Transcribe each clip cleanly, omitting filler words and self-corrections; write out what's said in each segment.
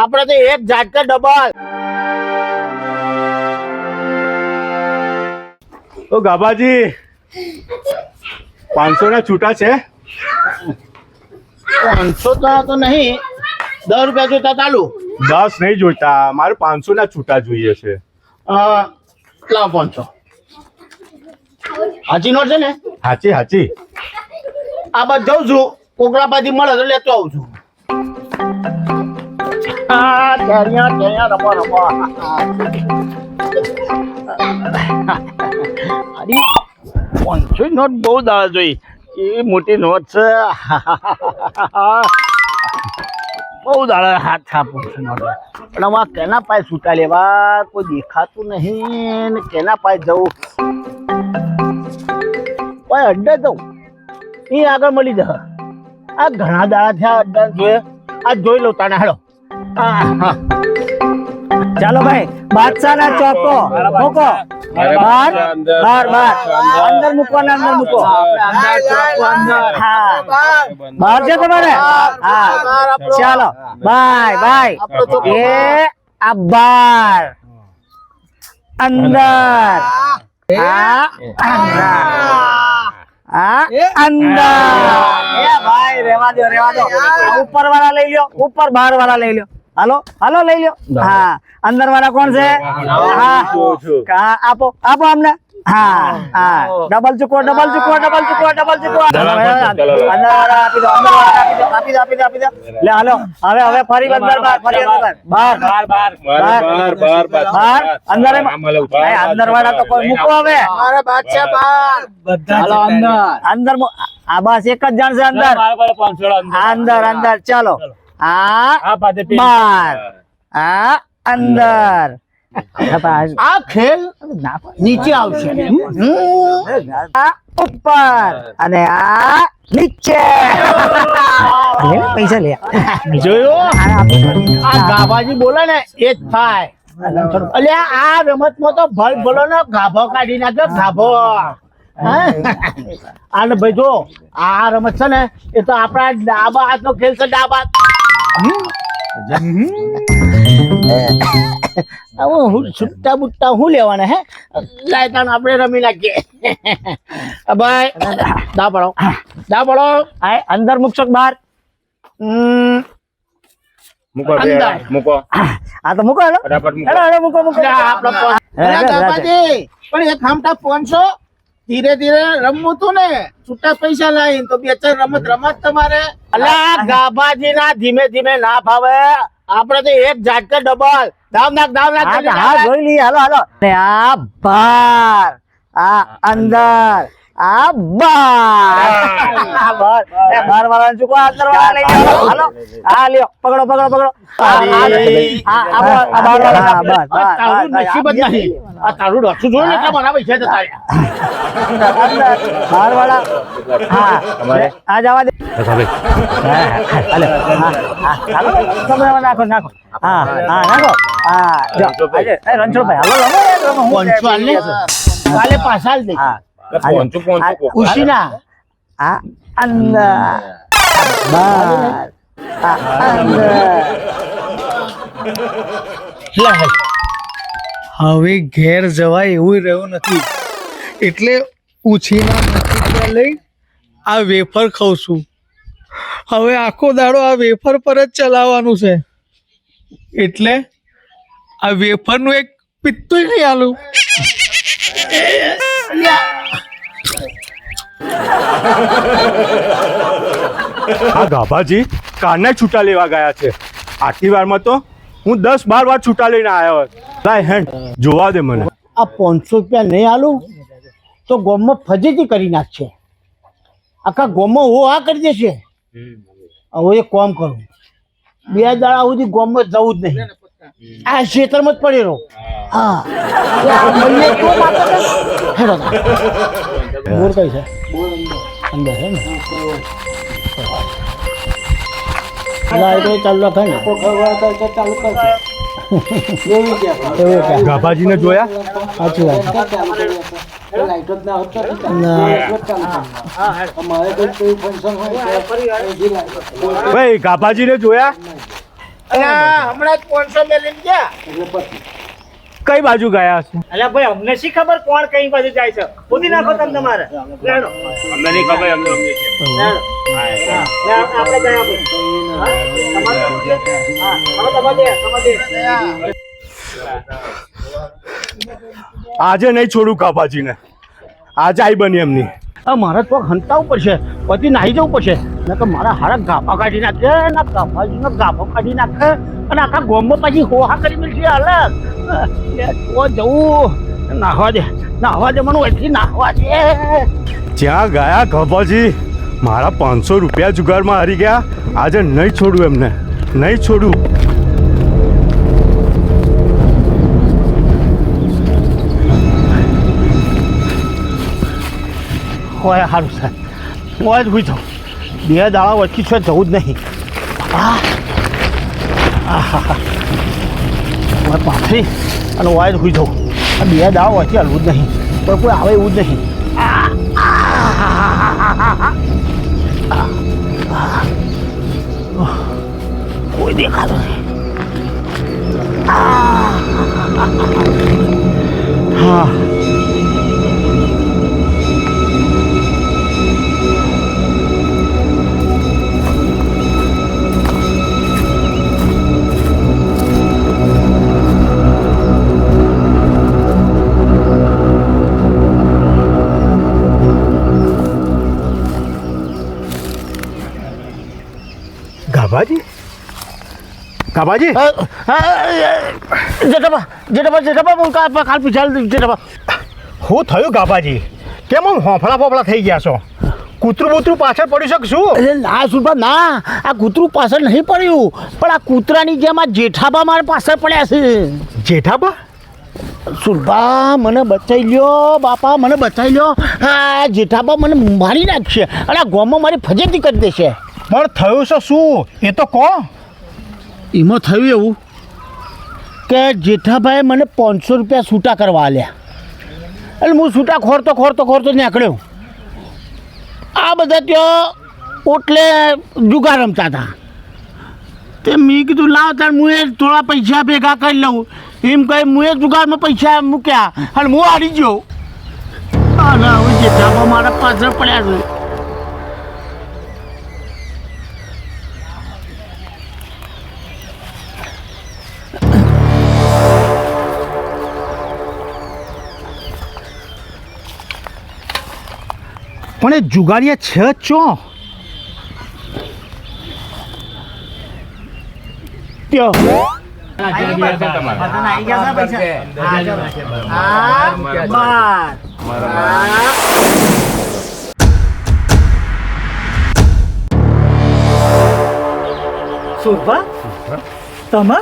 આપડે તો એક ઝાટકા ડબલ. તો ગાબાજી 500 ના છૂટા છે? 500 તો નહીં, 10 રૂપિયા જોતા ચાલુ. 10 નહીં જોઈતા, મારે 500 ના છૂટા જોઈએ છે. લાવ 500. હાચી નોટ છે ને? હાચી હાચી. આ બાદ જઉં છું, કોકડાપાથી મળે તો લેતો આવું છું. રમો. અરે 500 નોટ બહુ દાળ જોઈ, એ મોટી નોટ છે. બહુ દાડા હાથ છાપું છે નોટ. પણ આમાં કેના પાય છૂટા લેવા, કોઈ દેખાતું નહીં ને કેના પાય જવું. કોઈ અડ્ડે જવું, એ આગળ મળી જશે. આ ઘણા દાડા થયા અડ્ડા જોઈએ, આ જોઈ લો તાને હાલો. ચાલો ભાઈ, બાદશાહ ના ચોકો મૂકો. બાર અંદર મૂકો, અંદર મૂકો. હા બહાર છે તમારે? હા ચાલો બાય. એ આ બાર અંદર, અંદર. એ ભાઈ રેવા દો. ઉપર વાળા લઈ લ્યો, ઉપર બહાર વાળા લઈ લ્યો. હાલો લઈ લ્યો. હા અંદર વાળા કોણ છે? હા આપો અમને. હા ડબલ ચૂકો. અંદર વાળા આપી દો. લે હાલો હવે ફરી અંદર બહાર અંદર વાળા તો કોઈ મૂકો હવે. હાલો અંદર. આ બસ એક જ જણ છે અંદર. ચાલો બાર અંદર. આ ખેલ નીચે આવશે, ઉપર અને આ નીચે. પૈસા લે જોયો. આ ગાભાજી બોલે ને એ જ થાય. અલ્યા આ રમતમાં તો ભલ ભલો ને ગાભો કાઢી નાખ્યો, ગાભો. અને ભાઈ જો આ રમત છે ને એ તો આપણા ડાબા હાથનો ખેલ છે. ડાબા છૂટા બુટ્ટા હું લેવાના હે? લાયતાન આપણે રમી નાખીએ. ભાઈ દા પડો. અંદર મૂકશો બહાર? મૂકો. હા તો મૂકો. મૂકો. પણ એક ખામટા 500 ધીરે રમવું તું ને, છૂટા પૈસા લાવીને તો 2-4 રમત તમારે. અલ્યા ગાભાજી ના ધીમે ના ફાવે. આપડે તો એક ઝાટકા ડબલ. દાવ નાખ. હા જોઈ લઈએ. હાલો. આ બાર, આ અંદર, આ બાર. બાર વાળા ચૂકો, અંદર વાળા લઈ જાઓ. હાલો હા લ્યો, પકડો. તારું ડોસું જોયું ને એટલે મને પૈસા જતા બાર વાળા. હા આ જવા દે. નાખો. હા નાખો. રણછોડભાઈ હાલો પાછા દે. ઉશીના અંદર હવે ઘેર જવાય એવું રહ્યું નથી, એટલે ઉછીના નસીબમાં લઈ આ વેફર ખાઉં છું. હવે આખો દાડો આ વેફર પર જ ચલાવવાનું છે, એટલે આ વેફરનું એક પિત્તું નહીં આલું. આ ગાભાજી કારના છૂટા લેવા ગયા છે. આટલી વારમાં તો હું 10-12 વાર છૂટા લઈને આવ્યો. લાય હેન્ડ જોવા દે મને. આ 500 રૂપિયા નહીં આલું તો ગોમમાં ફજીતી કરી નાખશે. આખા ગોમમાં હું આ કરી દેશે. હવે એક કામ કરું, 2 દાડા સુધી ગોમમાં જવું જ નહીં. આ ક્ષેત્રમાં જ પડેલો. હા બોર કઈ છે? અંદર છે ને. લાઈટો ચાલુ રાખે ને. ગાભાજીને જોયા? સાચી વાત. ભાઈ ગાભાજીને જોયા? અલા હમણાં જ 500 મેલીને ગયા. કઈ બાજુ ગયા છે? અલ્યા ભાઈ અમને શી ખબર કોણ કઈ બાજુ જાય છે ખોદી નાખો તમે તમારે લેડો અમને નહીં ખબર અમને લેડો હા આપણે જાય આપણે આજે નહીં છોડું ગાભાજીને. આજે આઈ બની એમની. મારે તો હંતાવું પડશે, પછી નાહી જવું પડશે, ને તો મારા હારા ગાભા કાઢી નાખે, ના ગાભાજીનો ગાભો કાઢી નાખે, અને આખા ગોમમાં પછી હોહા કરી મળશે અલગ. તો જવું નાહવા દે મને એટલી નાહવા દે. જ્યાં ગયા ગાભાજી મારા 500 રૂપિયા જુગારમાં હારી ગયા. આજે નહીં છોડું એમને, નહીં છોડું. હોય સારું છે, હોય જ હોઈ જાઉં. 2 દાડા વચ્ચે છે જવું જ નહીં. હોય પાછી અને હોય જ હોઈ જાઉં. 2 દાડા વચ્ચે હલવું જ નહીં, પણ કોઈ આવે એવું જ નહીં. કોઈ દેખાતો નહીં. હા ગાભાજી, ગાભાજી, જેઠાબા હું કાલ પીછા જેઠાબા. શું થયું ગાભાજી? કેમ આમ હોફળા ફોફળા થઈ ગયા છો? કૂતરું બૂતરું પાછળ પડી શકશું? અરે ના સુરભા ના, આ કૂતરું પાછળ નહીં પડ્યું, પણ આ કૂતરાની જેમ આ જેઠાબા મારા પાછળ પડ્યા છે. જેઠાબા? સુરભા મને બચાવી લ્યો બાપા, મને બચાવી લ્યો. હા જેઠાબા મને મારી નાખશે અને આ ગામમાં મારી ફજેતી કરી દેશે. પણ થયું છે શું એ તો કહો. એમાં થયું એવું કે જેઠાભાઈ મને 500 રૂપિયા છૂટા કરવા આલ્યા, એટલે હું છૂટા ખોરતો નીકળ્યો. આ બધા ત્યાં ઓટલે જુગાર રમતા હતા, તે મેં કીધું લાવ તાર હું એ થોડા પૈસા ભેગા કરી લઉં એમ કહી હું એ જુગારમાં પૈસા મૂક્યા અને હું હારી ગયો. અને હવે જેઠાભાઈ મારા પાછળ પડ્યા છે. પણ એ જુગારીયા છે ચો? સુરભા તમે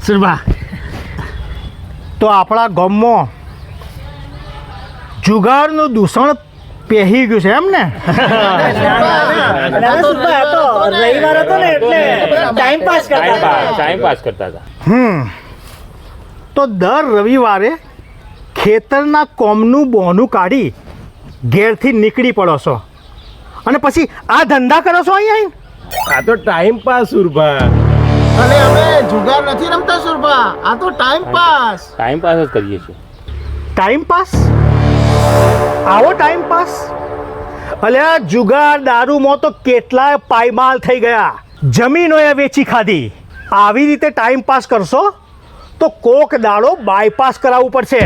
સુરભા તો આપણા ગામમાં જુગારનું દૂષણ પહેરી ગયું છે એમ ને? રવિવાર હતો ને એટલે ટાઈમ પાસ કરતા હતા. તો દર રવિવારે ખેતરના કોમનું બોનું કાઢી ઘેરથી નીકળી પડો છો અને પછી આ ધંધા કરો છો અહીંયા? આ તો ટાઈમ પાસ સુરભા. અને અમે જુગાર નથી રમતા સુરભા, આ તો ટાઈમ પાસ. ટાઈમ પાસ જ કરીએ છીએ. Time pass? આવો ટાઈમ પાસ? અલ્યા જુગાર દારૂમાં તો કેટલાય પાયમાલ થઈ ગયા, જમીનોએ વેચી ખાધી. આવી રીતે ટાઈમ પાસ કરશો તો કોક દાડો બાયપાસ કરાવવું પડશે.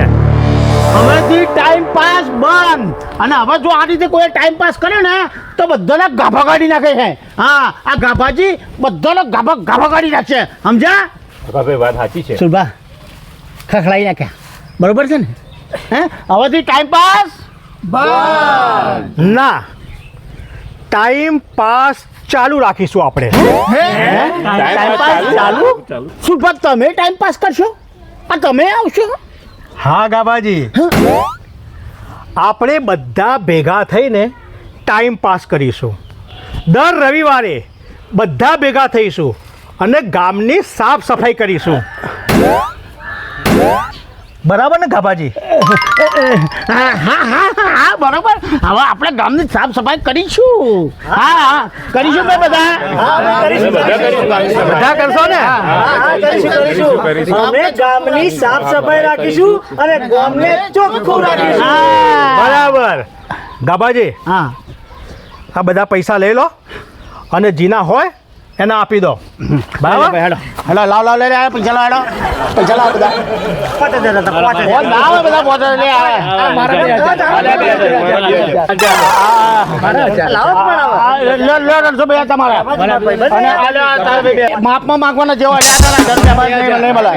હવેથી ટાઈમ પાસ બંધ. અને હવે જો આ રીતે કોઈ ટાઈમ પાસ કરે ને તો બધાના ગાભા કાઢી નાખે છે. હા આ ગાભાજી બધાના ગાભા કાઢી નાખશે, સમજ્યા? ભાઈ વાત સાચી છે. સુરભા ખખડાઈ નાખ્યા, બરોબર છે ને? હે હવેથી ટાઈમ પાસ ના, ટાઈમ પાસ ચાલુ રાખીશું આપણે. ટાઈમ પાસ ચાલુ? સુરભા તમે ટાઈમ પાસ કરશો? આ તમે આવશો? હા ગાબાજી, આપણે બધા ભેગા થઈને ટાઈમ પાસ કરીશું. દર રવિવારે બધા ભેગા થઈશું અને ગામની સાફ સફાઈ કરીશું. બરાબર ને ગાભાજી? હા હા હા હા બરોબર. હવે આપણે ગામની સાફ સફાઈ કરીશું. હા હા કરીશું ને બધા. બધા કરશો ને? કરીશું. અમે ગામની સાફ સફાઈ રાખીશું અને ગામને ચોખ્ખું રાખીશું. હા બરાબર. ગાભાજી, હા આ બધા પૈસા લઈ લો અને જીના હોય એને આપી દો. બરાબર? હેલો લાવ લાવ લે લે પૈસા લાવ પૈસા લાવ બધા. ફોન ના આવે બધા ફોટો લે આવે. માપમાં માંગવાના જેવો નહીં મળે.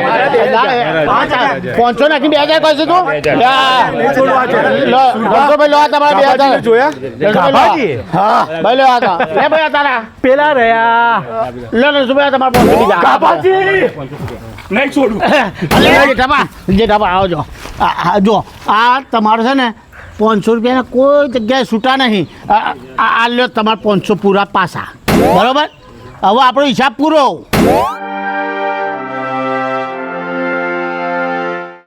500 નાખી 2000 કહે છે તું. ભાઈ લો તમારા 2000 જોયા? ગાભાજી, હા ભાઈ લો હતા લે ભાઈ તારા પેલા રહ્યા. લો ને સુબહ તમારા 500 બીજા. ગાભાજી, નહીં છોડું. જેઠાબા આવજો. જો આ તમારો છે ને 500 રૂપિયાના કોઈ જગ્યાએ છૂટા નહીં. આ લ્યો તમારા 500 પૂરા પાછા. બરોબર? હવે આપણો હિસાબ પૂરો.